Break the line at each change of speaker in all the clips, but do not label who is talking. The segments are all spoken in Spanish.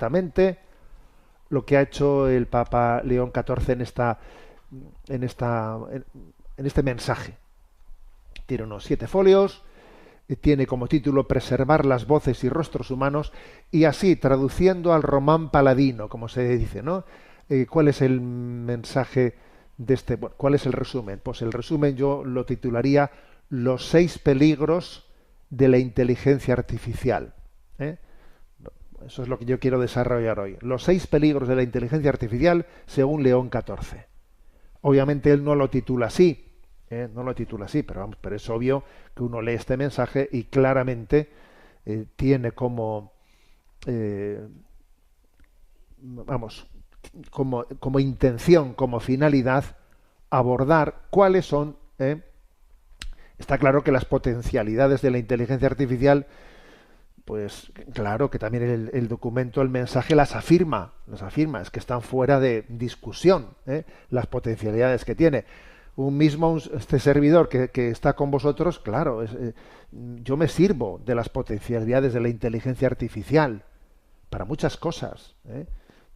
exactamente lo que ha hecho el Papa León XIV en esta, en este mensaje. Tiene unos 7 folios, tiene como título Preservar las voces y rostros humanos, y así, traduciendo al román paladino, como se dice, ¿no? ¿Cuál es el mensaje de este? Bueno, ¿cuál es el resumen? Pues el resumen yo lo titularía Los 6 peligros de la inteligencia artificial. ¿Eh? Eso es lo que yo quiero desarrollar hoy. Los 6 peligros de la inteligencia artificial según León XIV. Obviamente él no lo titula así, no lo titula así, pero vamos, pero es obvio que uno lee este mensaje y claramente tiene como, vamos, como intención, como finalidad, abordar cuáles son. Está claro que las potencialidades de la inteligencia artificial, pues claro que también el documento, el mensaje las afirma, es que están fuera de discusión, las potencialidades que tiene. Este servidor que está con vosotros, claro, yo me sirvo de las potencialidades de la inteligencia artificial para muchas cosas,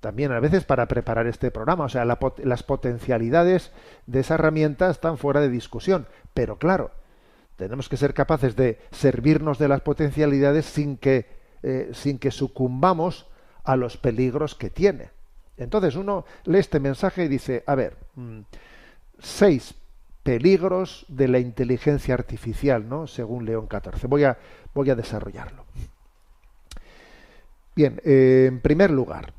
también a veces para preparar este programa. O sea, las potencialidades de esa herramienta están fuera de discusión, pero claro, tenemos que ser capaces de servirnos de las potencialidades sin que sucumbamos a los peligros que tiene. Entonces uno lee este mensaje y dice, a ver, 6 peligros de la inteligencia artificial, ¿no? Según León XIV. Voy a desarrollarlo. Bien, en primer lugar,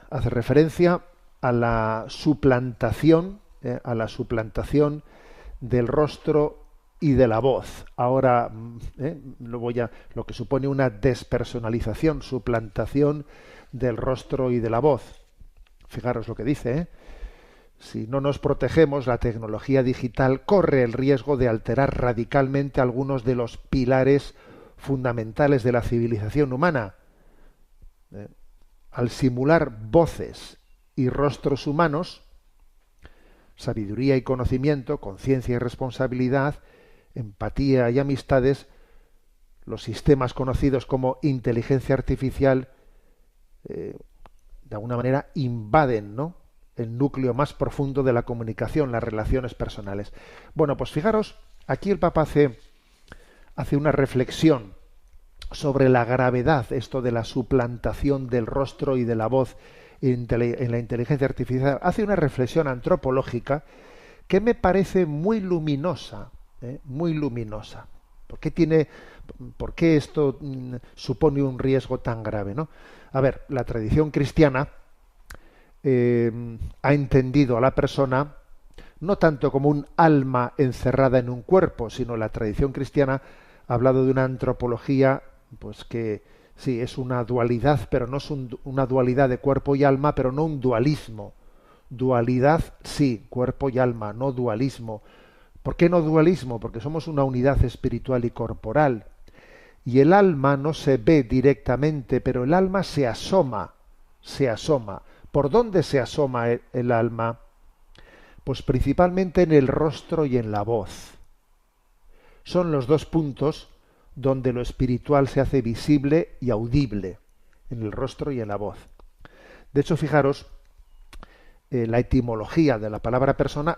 hace referencia a la suplantación del rostro y de la voz. Ahora lo que supone una despersonalización, suplantación del rostro y de la voz. Fijaros lo que dice, Si no nos protegemos, la tecnología digital corre el riesgo de alterar radicalmente algunos de los pilares fundamentales de la civilización humana. Al simular voces y rostros humanos, sabiduría y conocimiento, conciencia y responsabilidad, empatía y amistades, los sistemas conocidos como inteligencia artificial, de alguna manera invaden, ¿no?, el núcleo más profundo de la comunicación, las relaciones personales. Bueno, pues fijaros, aquí el Papa hace una reflexión sobre la gravedad, esto de la suplantación del rostro y de la voz en la inteligencia artificial. Hace una reflexión antropológica que me parece muy luminosa, muy luminosa. ¿Por qué esto supone un riesgo tan grave, ¿no? A ver, la tradición cristiana ha entendido a la persona no tanto como un alma encerrada en un cuerpo, sino la tradición cristiana ha hablado de una antropología, pues que sí, es una dualidad, pero no es una dualidad de cuerpo y alma, pero no un dualismo. Dualidad sí, cuerpo y alma, no dualismo. ¿Por qué no dualismo? Porque somos una unidad espiritual y corporal. Y el alma no se ve directamente, pero el alma se asoma, se asoma. ¿Por dónde se asoma el alma? Pues principalmente en el rostro y en la voz. Son los 2 puntos donde lo espiritual se hace visible y audible, en el rostro y en la voz. De hecho, fijaros, la etimología de la palabra persona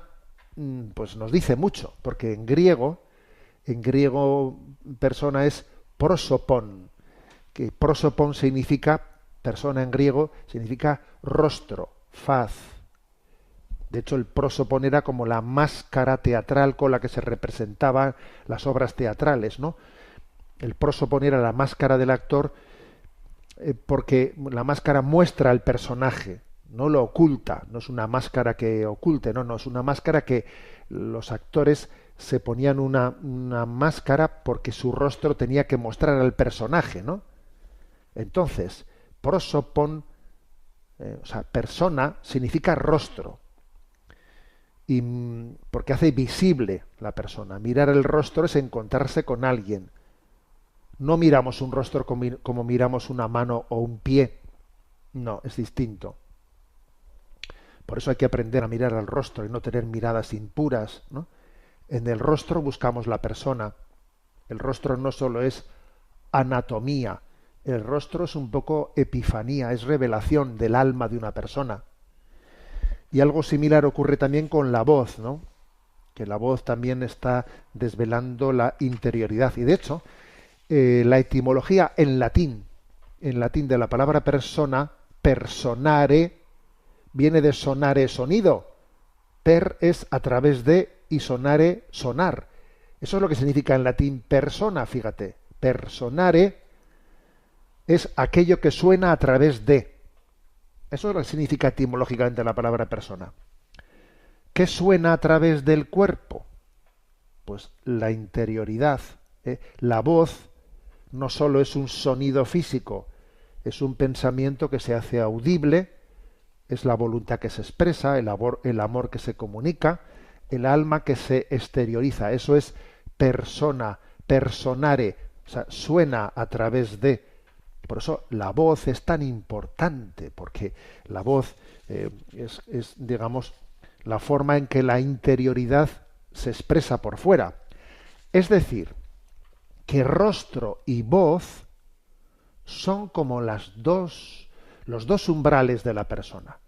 pues nos dice mucho, porque en griego persona es prosopon, que prosopon significa, persona en griego, significa rostro, faz. De hecho, el prosopon era como la máscara teatral con la que se representaban las obras teatrales, ¿no? El prosopon era la máscara del actor, porque la máscara muestra al personaje, no lo oculta, no es una máscara que oculte, no, es una máscara que los actores se ponían una máscara porque su rostro tenía que mostrar al personaje, ¿no? Entonces, prosopon, o sea, persona, significa rostro. Y porque hace visible la persona. Mirar el rostro es encontrarse con alguien. No miramos un rostro como miramos una mano o un pie. No, es distinto. Por eso hay que aprender a mirar al rostro y no tener miradas impuras, ¿no? En el rostro buscamos la persona. El rostro no solo es anatomía, El rostro es un poco epifanía, es revelación del alma de una persona. Y algo similar ocurre también con la voz, ¿no? Que la voz también está desvelando la interioridad. Y de hecho, la etimología en latín de la palabra persona, personare, viene de sonare, sonido. Per es a través de y sonare, sonar. Eso es lo que significa en latín persona, fíjate. Personare es aquello que suena a través de. Eso es lo que significa etimológicamente la palabra persona. ¿Qué suena a través del cuerpo? Pues la interioridad. La voz no solo es un sonido físico, es un pensamiento que se hace audible, es la voluntad que se expresa, el amor que se comunica, el alma que se exterioriza. Eso es persona, personare, o sea, suena a través de. Por eso la voz es tan importante, porque la voz es, digamos, la forma en que la interioridad se expresa por fuera. Es decir, que rostro y voz son como los dos umbrales de la persona,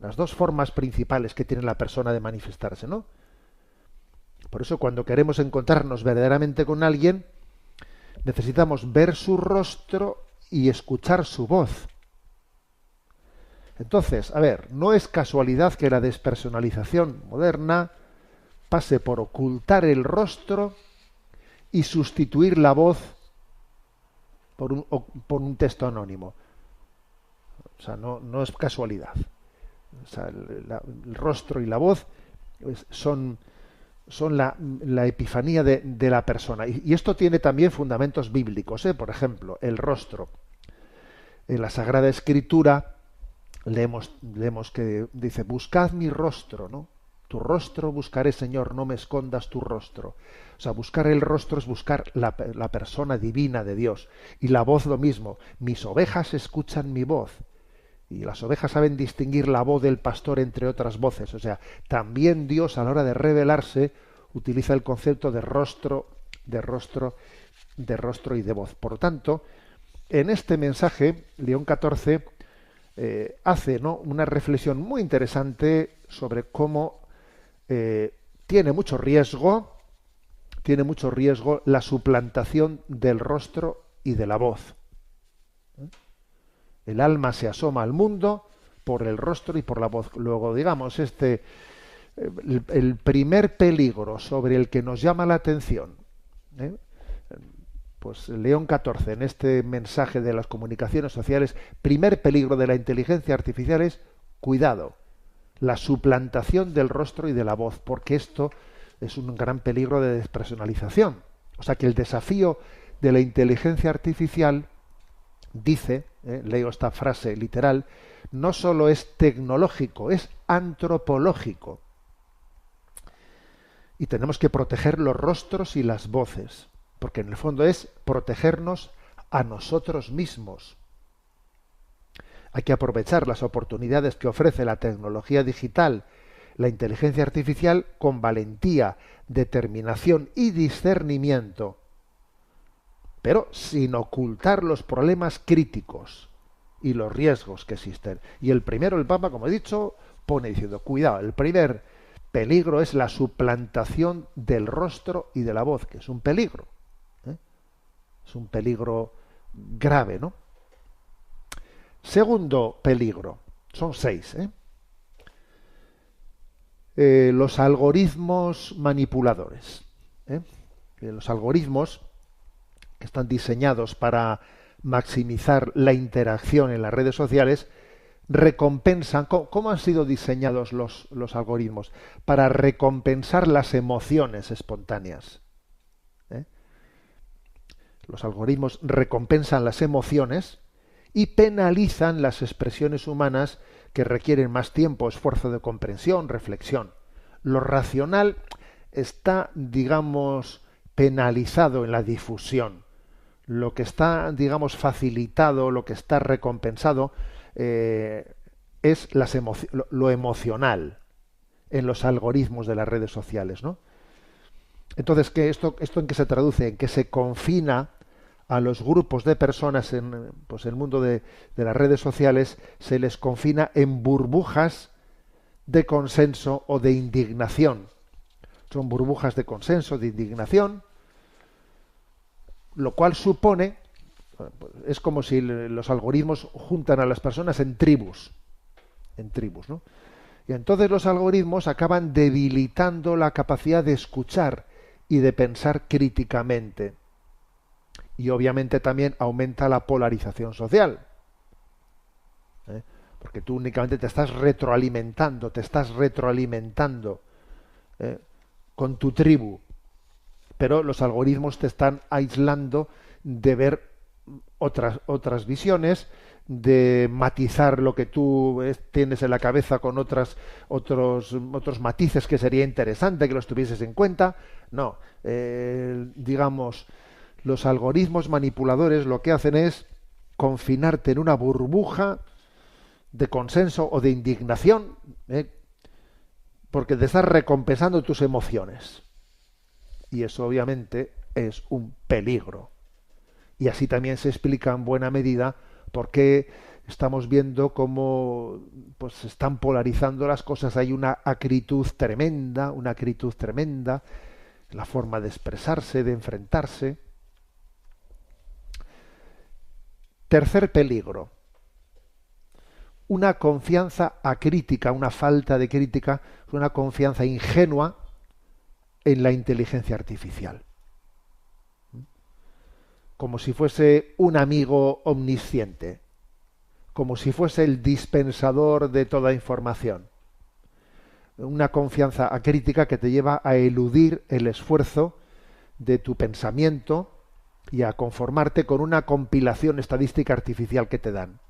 las dos formas principales que tiene la persona de manifestarse, ¿no? Por eso cuando queremos encontrarnos verdaderamente con alguien, necesitamos ver su rostro y escuchar su voz. Entonces, a ver, no es casualidad que la despersonalización moderna pase por ocultar el rostro y sustituir la voz por un texto anónimo. O sea, no es casualidad. O sea, el rostro y la voz son la epifanía de la persona. Y esto tiene también fundamentos bíblicos. Por ejemplo, el rostro. En la Sagrada Escritura leemos que dice, buscad mi rostro, ¿no? Tu rostro buscaré, Señor, no me escondas tu rostro. O sea, buscar el rostro es buscar la persona divina de Dios. Y la voz lo mismo. Mis ovejas escuchan mi voz. Y las ovejas saben distinguir la voz del pastor entre otras voces. O sea, también Dios a la hora de revelarse utiliza el concepto de rostro y de voz. Por lo tanto, en este mensaje, León XIV hace, ¿no?, una reflexión muy interesante sobre cómo tiene mucho riesgo la suplantación del rostro y de la voz. El alma se asoma al mundo por el rostro y por la voz. Luego, digamos, el primer peligro sobre el que nos llama la atención, pues León XIV, en este mensaje de las comunicaciones sociales, primer peligro de la inteligencia artificial es, cuidado, la suplantación del rostro y de la voz, porque esto es un gran peligro de despersonalización. O sea que el desafío de la inteligencia artificial, dice, leo esta frase literal, no solo es tecnológico, es antropológico. Y tenemos que proteger los rostros y las voces, porque en el fondo es protegernos a nosotros mismos. Hay que aprovechar las oportunidades que ofrece la tecnología digital, la inteligencia artificial, con valentía, determinación y discernimiento, pero sin ocultar los problemas críticos y los riesgos que existen. Y el primero, el Papa, como he dicho, pone diciendo, cuidado, el primer peligro es la suplantación del rostro y de la voz, que es un peligro. Es un peligro grave, ¿no? Segundo peligro, son 6. Los algoritmos manipuladores. Los algoritmos que están diseñados para maximizar la interacción en las redes sociales recompensan. ¿Cómo han sido diseñados los algoritmos? Para recompensar las emociones espontáneas. Los algoritmos recompensan las emociones y penalizan las expresiones humanas que requieren más tiempo, esfuerzo de comprensión, reflexión. Lo racional está, digamos, penalizado en la difusión. Lo que está, digamos, facilitado, lo que está recompensado, es lo emocional en los algoritmos de las redes sociales, ¿no? Entonces, ¿esto en qué se traduce? En que se confina a los grupos de personas en pues, el mundo de las redes sociales se les confina en burbujas de consenso o de indignación. Son burbujas de consenso, de indignación, lo cual supone, es como si los algoritmos juntan a las personas en tribus, ¿no? Y entonces los algoritmos acaban debilitando la capacidad de escuchar y de pensar críticamente. Y obviamente también aumenta la polarización social. Porque tú únicamente te estás retroalimentando con tu tribu. Pero los algoritmos te están aislando de ver otras visiones, de matizar lo que tú tienes en la cabeza con otros matices que sería interesante que los tuvieses en cuenta. No, digamos, los algoritmos manipuladores lo que hacen es confinarte en una burbuja de consenso o de indignación, porque te estás recompensando tus emociones. Y eso obviamente es un peligro. Y así también se explica en buena medida por qué estamos viendo cómo pues, se están polarizando las cosas. Hay una acritud tremenda, la forma de expresarse, de enfrentarse. Tercer peligro, una confianza acrítica, una falta de crítica, una confianza ingenua en la inteligencia artificial. Como si fuese un amigo omnisciente, como si fuese el dispensador de toda información. Una confianza acrítica que te lleva a eludir el esfuerzo de tu pensamiento y a conformarte con una compilación estadística artificial que te dan.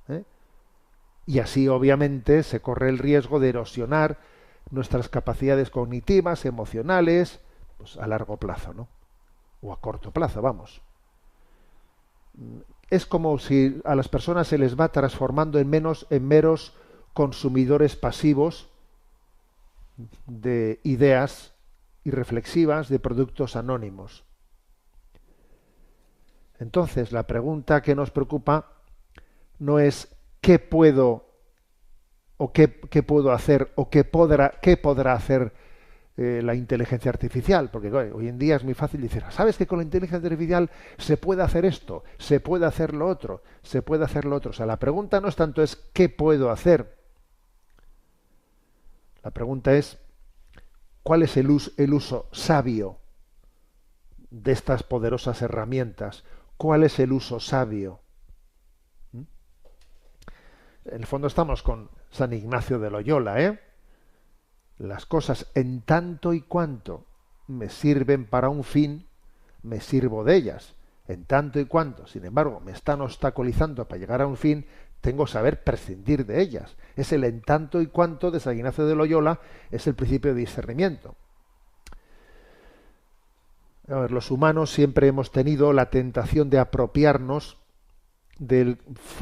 Y así, obviamente, se corre el riesgo de erosionar nuestras capacidades cognitivas, emocionales, pues a largo plazo, ¿no? O a corto plazo, vamos. Es como si a las personas se les va transformando en meros consumidores pasivos de ideas irreflexivas, de productos anónimos. Entonces, la pregunta que nos preocupa no es qué puedo o qué puedo hacer o qué podrá hacer la inteligencia artificial, porque hoy en día es muy fácil decir, ¿sabes que con la inteligencia artificial se puede hacer esto, se puede hacer lo otro, se puede hacer lo otro? O sea, la pregunta no es tanto es qué puedo hacer, la pregunta es cuál es el uso sabio de estas poderosas herramientas, cuál es el uso sabio. En el fondo estamos con San Ignacio de Loyola, Las cosas en tanto y cuanto me sirven para un fin, me sirvo de ellas. En tanto y cuanto, sin embargo, me están obstaculizando para llegar a un fin, tengo que saber prescindir de ellas. Es el en tanto y cuanto de San Ignacio de Loyola, es el principio de discernimiento. A ver, los humanos siempre hemos tenido la tentación de apropiarnos de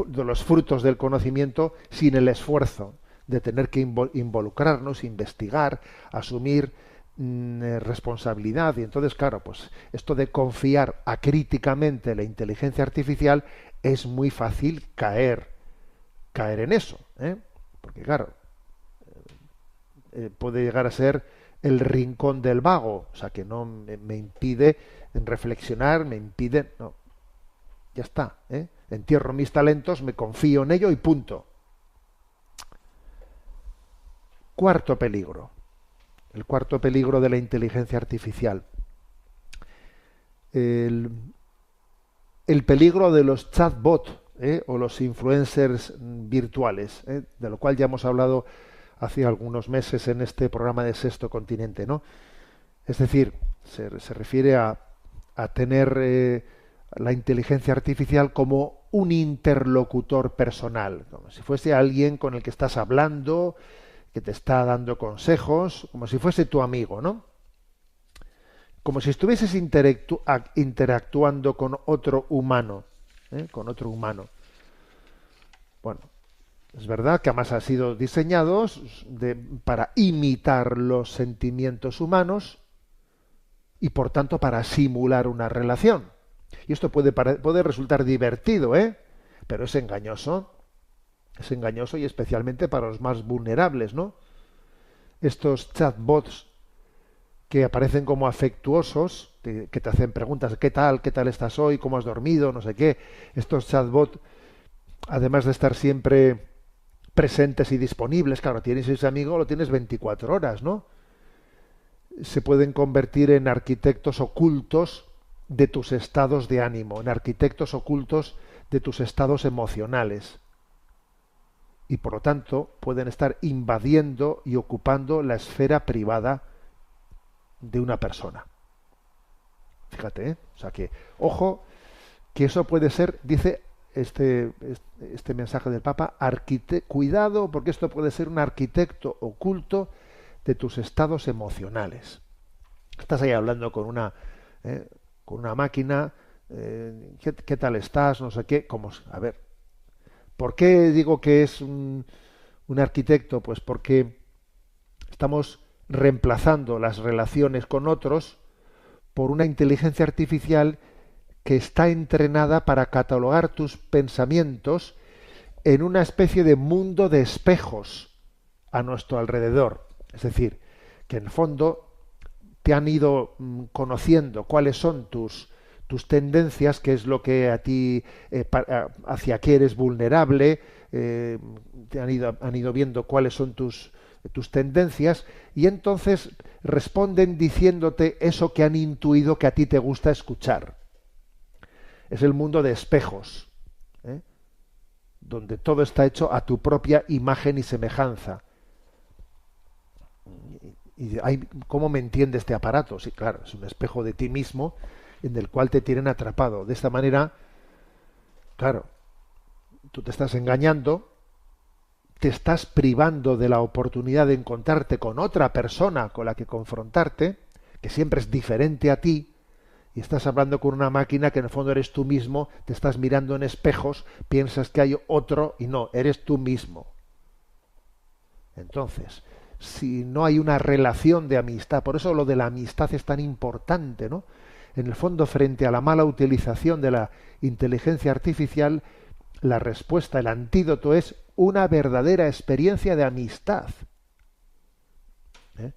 los frutos del conocimiento sin el esfuerzo de tener que involucrarnos, investigar, asumir responsabilidad. Y entonces, claro, pues esto de confiar acríticamente en la inteligencia artificial es muy fácil caer en eso, porque claro, puede llegar a ser el rincón del vago, o sea, que no me impide reflexionar, me impide, no, ya está, entierro mis talentos, me confío en ello y punto. Cuarto peligro, el cuarto peligro de la inteligencia artificial, el peligro de los chatbots o los influencers virtuales, de lo cual ya hemos hablado hace algunos meses en este programa de Sexto Continente, ¿no? Es decir, se refiere a tener la inteligencia artificial como un interlocutor personal, como si fuese alguien con el que estás hablando, que te está dando consejos, como si fuese tu amigo, ¿no? Como si estuvieses interactuando con otro humano, Bueno, es verdad que además han sido diseñados para imitar los sentimientos humanos y por tanto para simular una relación. Y esto puede resultar divertido, ¿eh? Pero es engañoso. Es engañoso y especialmente para los más vulnerables, ¿no? Estos chatbots que aparecen como afectuosos, que te hacen preguntas, qué tal estás hoy? ¿Cómo has dormido? No sé qué. Estos chatbots, además de estar siempre presentes y disponibles, claro, tienes ese amigo, lo tienes 24 horas, ¿no? Se pueden convertir en arquitectos ocultos de tus estados de ánimo, en arquitectos ocultos de tus estados emocionales. Y por lo tanto pueden estar invadiendo y ocupando la esfera privada de una persona. Fíjate, ¿eh? O sea que, ojo, que eso puede ser, dice este mensaje del Papa, cuidado, porque esto puede ser un arquitecto oculto de tus estados emocionales. Estás ahí hablando con una máquina, ¿qué tal estás? No sé qué. A ver, ¿por qué digo que es un arquitecto? Pues porque estamos reemplazando las relaciones con otros por una inteligencia artificial que está entrenada para catalogar tus pensamientos en una especie de mundo de espejos a nuestro alrededor. Es decir, que en el fondo te han ido conociendo cuáles son tus tendencias, qué es lo que a ti, hacia qué eres vulnerable, han ido viendo cuáles son tus tendencias, y entonces responden diciéndote eso que han intuido que a ti te gusta escuchar. Es el mundo de espejos, ¿eh? Donde todo está hecho a tu propia imagen y semejanza. ¿Cómo me entiende este aparato? Sí, claro, es un espejo de ti mismo en el cual te tienen atrapado. De esta manera, claro, tú te estás engañando, te estás privando de la oportunidad de encontrarte con otra persona con la que confrontarte, que siempre es diferente a ti, y estás hablando con una máquina que en el fondo eres tú mismo, te estás mirando en espejos, piensas que hay otro y no, eres tú mismo. Entonces, si no hay una relación de amistad, por eso lo de la amistad es tan importante, ¿no? En el fondo, frente a la mala utilización de la inteligencia artificial, la respuesta, el antídoto es una verdadera experiencia de amistad. ¿Eh?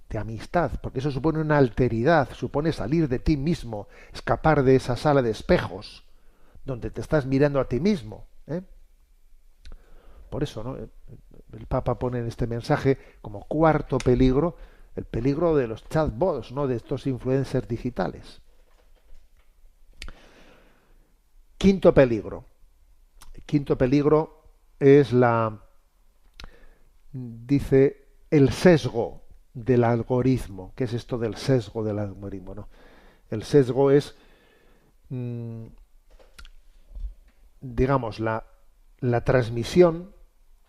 De amistad, porque eso supone una alteridad, supone salir de ti mismo, escapar de esa sala de espejos, donde te estás mirando a ti mismo. Por eso, ¿no? El Papa pone en este mensaje como cuarto peligro el peligro de los chatbots, ¿no? De estos influencers digitales. Quinto peligro. El quinto peligro es dice, el sesgo del algoritmo. ¿Qué es esto del sesgo del algoritmo? ¿No? El sesgo es, digamos, la transmisión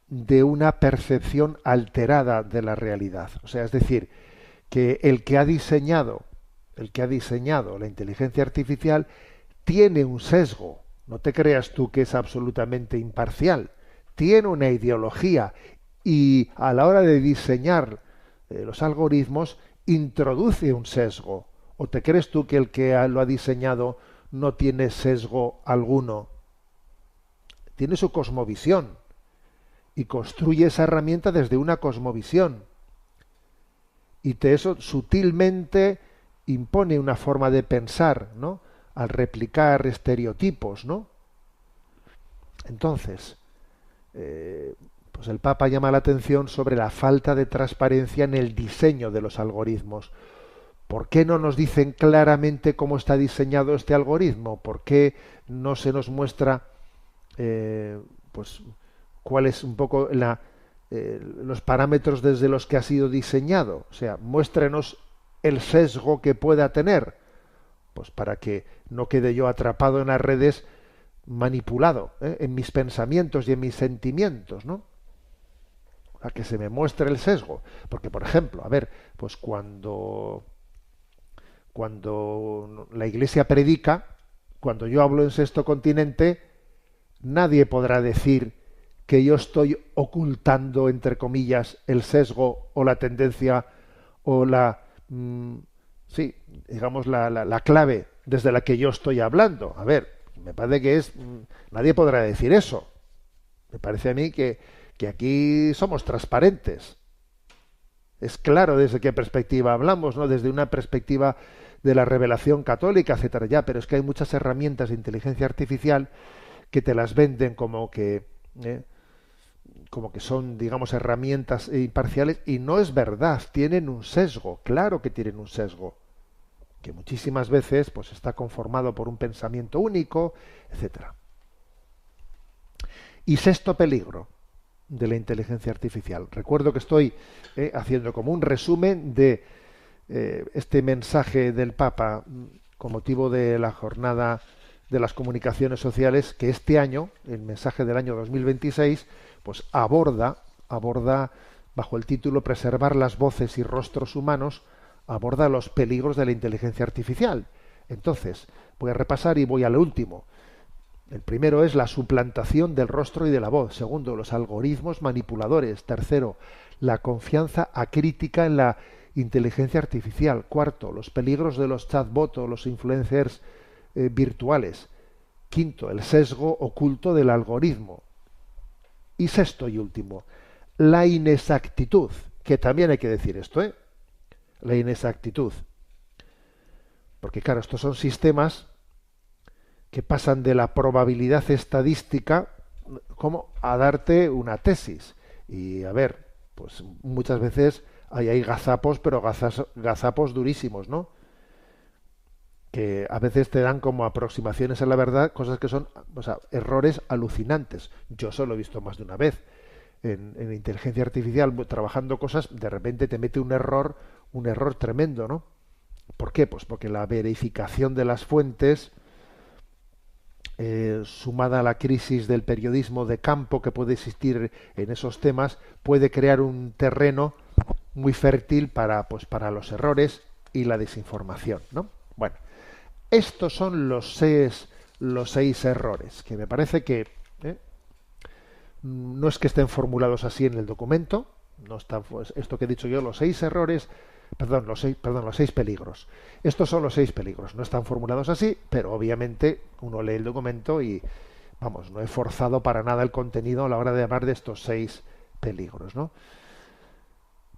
de una percepción alterada de la realidad. O sea, es decir, que el que ha diseñado la inteligencia artificial tiene un sesgo. No te creas tú que es absolutamente imparcial. Tiene una ideología y a la hora de diseñar los algoritmos introduce un sesgo. ¿O te crees tú que el que lo ha diseñado no tiene sesgo alguno? Tiene su cosmovisión y construye esa herramienta desde una cosmovisión. Y eso sutilmente impone una forma de pensar, ¿no? Al replicar estereotipos, ¿no? Entonces, pues el Papa llama la atención sobre la falta de transparencia en el diseño de los algoritmos. ¿Por qué no nos dicen claramente cómo está diseñado este algoritmo? ¿Por qué no se nos muestra, pues, cuál es un poco los parámetros desde los que ha sido diseñado? O sea, muéstrenos el sesgo que pueda tener, pues para que no quede yo atrapado en las redes, manipulado, en mis pensamientos y en mis sentimientos, ¿no? A que se me muestre el sesgo. Porque, por ejemplo, a ver, pues cuando la Iglesia predica, cuando yo hablo en Sexto Continente, nadie podrá decir que yo estoy ocultando, entre comillas, el sesgo o la tendencia o digamos, la clave desde la que yo estoy hablando. A ver, me parece que nadie podrá decir eso. Me parece a mí que aquí somos transparentes. Es claro desde qué perspectiva hablamos, ¿no? Desde una perspectiva de la revelación católica, etcétera, ya, pero es que hay muchas herramientas de inteligencia artificial que te las venden como que son, digamos, herramientas imparciales, y no es verdad, tienen un sesgo, claro que tienen un sesgo, que muchísimas veces pues está conformado por un pensamiento único, etcétera. Y sexto peligro de la inteligencia artificial. Recuerdo que estoy haciendo como un resumen de este mensaje del Papa con motivo de la jornada de las comunicaciones sociales, que este año, el mensaje del año 2026, pues aborda bajo el título Preservar las voces y rostros humanos, aborda los peligros de la inteligencia artificial. Entonces, voy a repasar y voy al último. El primero es la suplantación del rostro y de la voz. Segundo, los algoritmos manipuladores. Tercero, la confianza acrítica en la inteligencia artificial. Cuarto, los peligros de los chatbots o los influencers virtuales. Quinto, el sesgo oculto del algoritmo. Y sexto y último, la inexactitud, que también hay que decir esto, la inexactitud. Porque claro, estos son sistemas que pasan de la probabilidad estadística como a darte una tesis. Y a ver, pues muchas veces hay gazapos, pero gazapos durísimos, ¿no? Que a veces te dan como aproximaciones a la verdad, cosas que son, o sea, errores alucinantes. Yo solo he visto más de una vez. En inteligencia artificial, trabajando cosas, de repente te mete un error tremendo, ¿no? ¿Por qué? Pues porque la verificación de las fuentes, sumada a la crisis del periodismo de campo que puede existir en esos temas, puede crear un terreno muy fértil para los errores y la desinformación, ¿no? Bueno, estos son los seis errores, que me parece que no es que estén formulados así en el documento, no está, pues, esto que he dicho yo, los seis peligros. Estos son los seis peligros, no están formulados así, pero obviamente uno lee el documento y, vamos, no he forzado para nada el contenido a la hora de hablar de estos seis peligros, ¿no?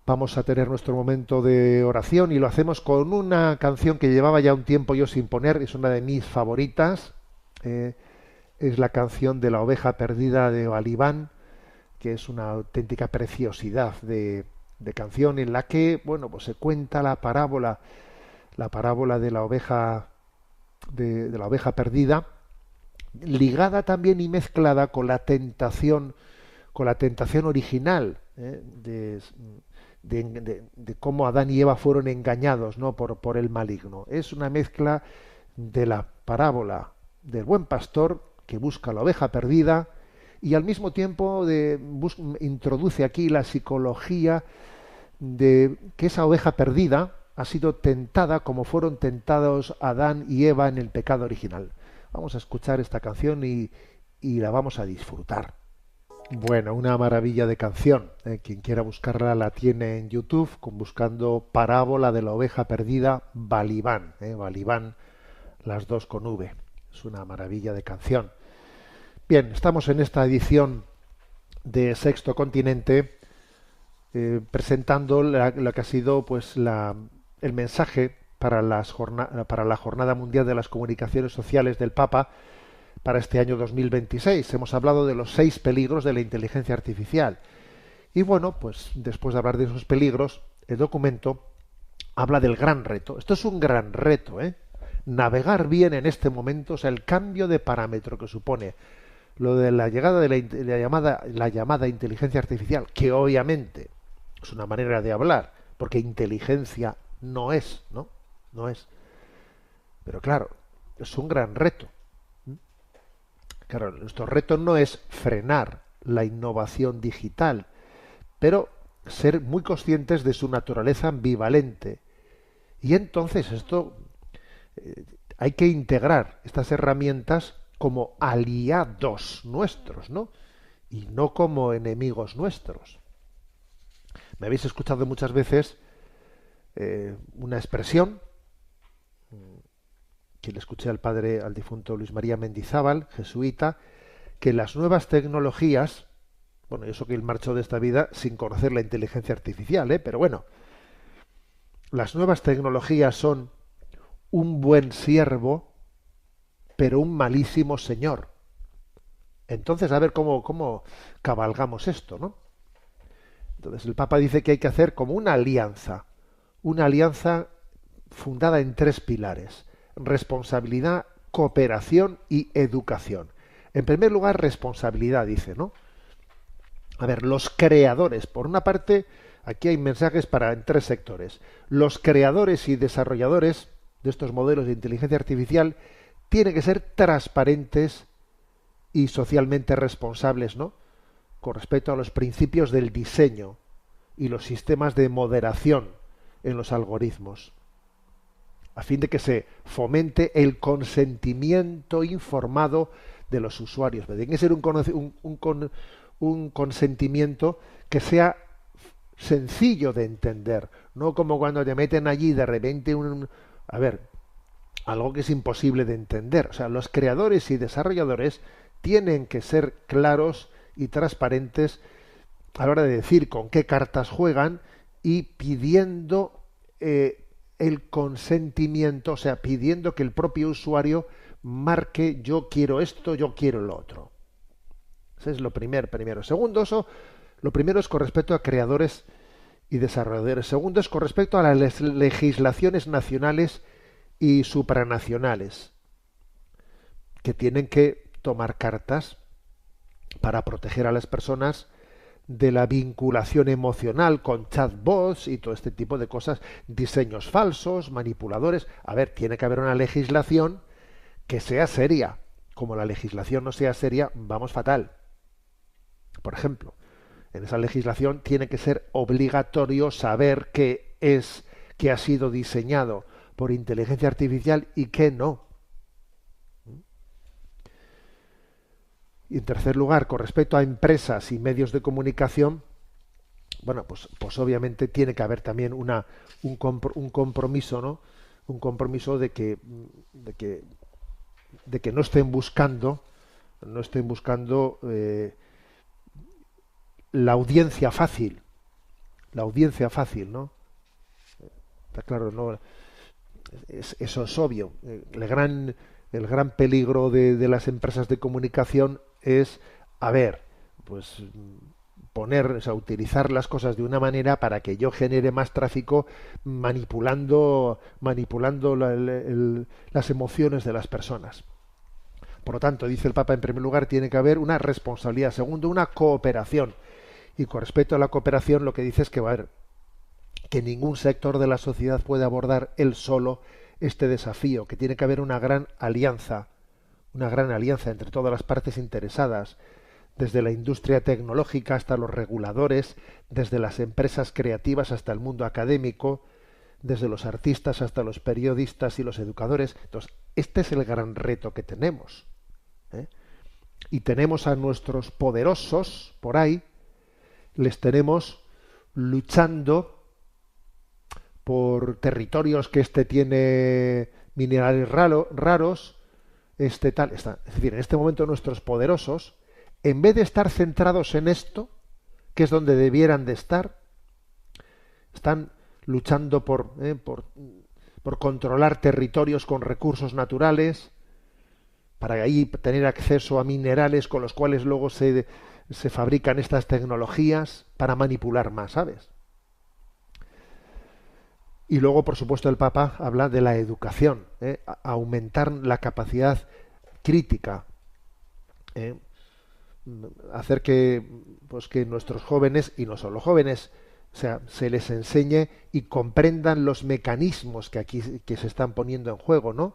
Vamos a tener nuestro momento de oración y lo hacemos con una canción que llevaba ya un tiempo yo sin poner, es una de mis favoritas, es la canción de la oveja perdida de Balibán, que es una auténtica preciosidad de canción en la que, bueno, pues se cuenta la parábola de la oveja de la oveja perdida, ligada también y mezclada con la tentación original, de cómo Adán y Eva fueron engañados, ¿no? por el maligno. Es una mezcla de la parábola del buen pastor que busca la oveja perdida y al mismo tiempo introduce aquí la psicología de que esa oveja perdida ha sido tentada como fueron tentados Adán y Eva en el pecado original. Vamos a escuchar esta canción y la vamos a disfrutar. Bueno, una maravilla de canción. Quien quiera buscarla la tiene en YouTube buscando Parábola de la oveja perdida Balibán. Balibán, las dos con V. Es una maravilla de canción. Bien, estamos en esta edición de Sexto Continente presentando lo que ha sido pues el mensaje para la Jornada Mundial de las Comunicaciones Sociales del Papa para este año 2026. Hemos hablado de los 6 peligros de la inteligencia artificial. Y bueno, pues después de hablar de esos peligros, el documento habla del gran reto. Esto es un gran reto, navegar bien en este momento, o sea, el cambio de parámetro que supone lo de la llegada de la llamada inteligencia artificial, que obviamente es una manera de hablar, porque inteligencia no es, ¿no? No es. Pero claro, es un gran reto. Claro, nuestro reto no es frenar la innovación digital, pero ser muy conscientes de su naturaleza ambivalente. Y entonces hay que integrar estas herramientas como aliados nuestros, ¿no? Y no como enemigos nuestros. Me habéis escuchado muchas veces una expresión que le escuché al padre, al difunto Luis María Mendizábal, jesuita, que las nuevas tecnologías, bueno, eso que él marchó de esta vida sin conocer la inteligencia artificial, pero bueno, las nuevas tecnologías son un buen siervo, pero un malísimo señor. Entonces, a ver cómo cabalgamos esto, ¿no? Entonces, el Papa dice que hay que hacer como una alianza fundada en tres pilares: responsabilidad, cooperación y educación. En primer lugar, responsabilidad, dice, ¿no? A ver, los creadores, por una parte, aquí hay mensajes en tres sectores. Los creadores y desarrolladores de estos modelos de inteligencia artificial tienen que ser transparentes y socialmente responsables, ¿no? Con respecto a los principios del diseño y los sistemas de moderación en los algoritmos, a fin de que se fomente el consentimiento informado de los usuarios. Tiene que ser un consentimiento que sea sencillo de entender, no como cuando te meten allí de repente algo que es imposible de entender. O sea, los creadores y desarrolladores tienen que ser claros y transparentes a la hora de decir con qué cartas juegan y pidiendo el consentimiento, o sea, pidiendo que el propio usuario marque: yo quiero esto, yo quiero lo otro. Ese es lo primero. Segundo, lo primero es con respecto a creadores y desarrolladores. Segundo es con respecto a las legislaciones nacionales y supranacionales, que tienen que tomar cartas para proteger a las personas de la vinculación emocional con chatbots y todo este tipo de cosas, diseños falsos, manipuladores. A ver, tiene que haber una legislación que sea seria. Como la legislación no sea seria, vamos fatal. Por ejemplo, en esa legislación tiene que ser obligatorio saber qué ha sido diseñado por inteligencia artificial y qué no. Y en tercer lugar, con respecto a empresas y medios de comunicación, bueno, pues obviamente tiene que haber también un compromiso, ¿no? Un compromiso de que no estén buscando la audiencia fácil, ¿no? Está claro, ¿no? Eso es obvio. El gran peligro de las empresas de comunicación es, utilizar las cosas de una manera para que yo genere más tráfico, manipulando las emociones de las personas. Por lo tanto, dice el Papa, en primer lugar, tiene que haber una responsabilidad. Segundo, una cooperación. Y con respecto a la cooperación, lo que dice es que va a haber que ningún sector de la sociedad puede abordar él solo este desafío, que tiene que haber una gran alianza entre todas las partes interesadas, desde la industria tecnológica hasta los reguladores, desde las empresas creativas hasta el mundo académico, desde los artistas hasta los periodistas y los educadores. Entonces, este es el gran reto que tenemos, ¿eh? Y tenemos a nuestros poderosos por ahí, les tenemos luchando por territorios que tiene minerales raros, Es decir, en este momento nuestros poderosos, en vez de estar centrados en esto, que es donde debieran de estar, están luchando por controlar territorios con recursos naturales, para ahí tener acceso a minerales con los cuales luego se fabrican estas tecnologías para manipular más, ¿sabes? Y luego, por supuesto, el Papa habla de la educación, aumentar la capacidad crítica, hacer que nuestros jóvenes, y no solo jóvenes, o sea, se les enseñe y comprendan los mecanismos que se están poniendo en juego, ¿no?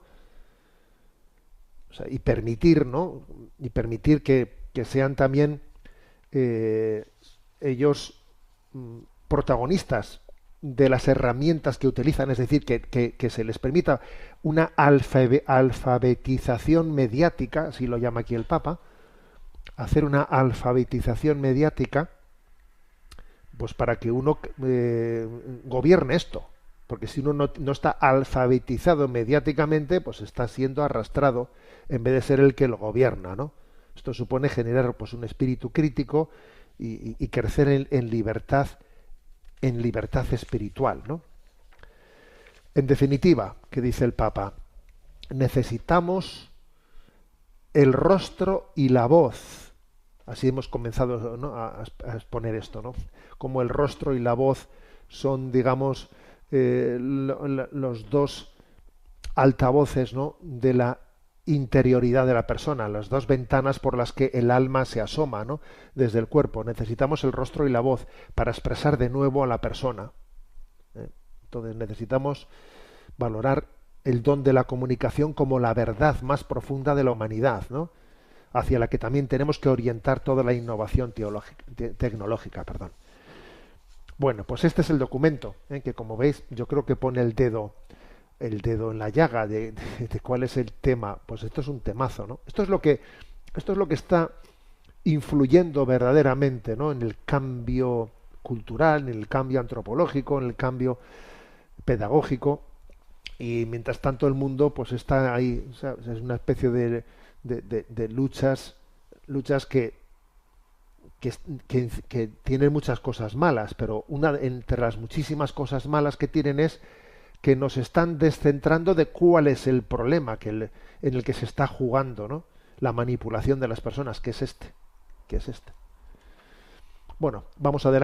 O sea, y permitir, ¿no? Y permitir que sean también ellos protagonistas de las herramientas que utilizan, es decir, que se les permita una alfabetización mediática, así lo llama aquí el Papa, hacer una alfabetización mediática, pues para que uno gobierne esto, porque si uno no está alfabetizado mediáticamente, pues está siendo arrastrado en vez de ser el que lo gobierna, ¿no? Esto supone generar pues un espíritu crítico y crecer en libertad espiritual, ¿no? En definitiva, ¿qué dice el Papa? Necesitamos el rostro y la voz. Así hemos comenzado, ¿no?, a exponer esto, ¿no? Como el rostro y la voz son, digamos, los dos altavoces, ¿no?, de la interioridad de la persona, las dos ventanas por las que el alma se asoma, ¿no?, desde el cuerpo. Necesitamos el rostro y la voz para expresar de nuevo a la persona. Entonces necesitamos valorar el don de la comunicación como la verdad más profunda de la humanidad, ¿no?, hacia la que también tenemos que orientar toda la innovación tecnológica. Perdón. Bueno, pues este es el documento, que, como veis, yo creo que pone el dedo en la llaga de cuál es el tema. Pues esto es un temazo, ¿no? Esto es lo que está influyendo verdaderamente, ¿no?, en el cambio cultural, en el cambio antropológico, en el cambio pedagógico. Y mientras tanto el mundo pues está ahí, o sea, es una especie de luchas que tienen muchas cosas malas, pero una entre las muchísimas cosas malas que tienen es que nos están descentrando de cuál es el problema en el que se está jugando, ¿no?, la manipulación de las personas, que es este. Bueno, vamos adelante.